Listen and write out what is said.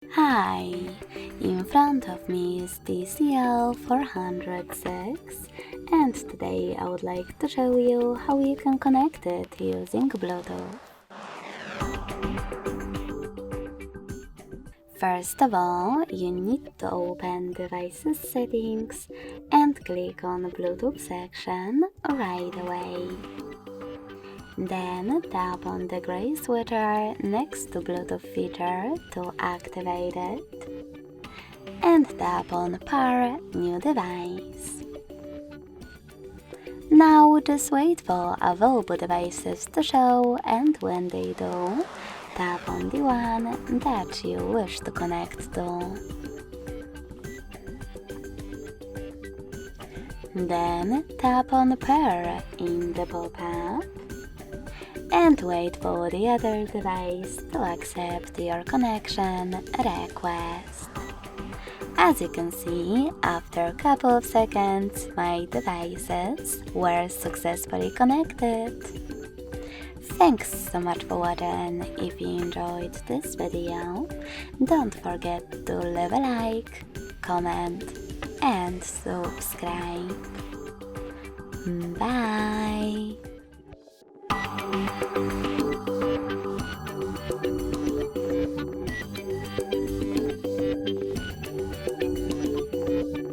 Hi, in front of me is TCL 406 and today I would like to show you how you can connect it using Bluetooth. First of all, you need to open Devices Settings and click on Bluetooth section right away. Then tap on the gray switcher next to Bluetooth feature to activate it. And tap on Pair New Device. Now just wait for available devices to show, and when they do, tap on the one that you wish to connect to. Then tap on Pair in the pop-up and wait for the other device to accept your connection request. As you can see, after a couple of seconds, my devices were successfully connected. Thanks so much for watching. If you enjoyed this video, don't forget to leave a like, comment, and subscribe. Bye!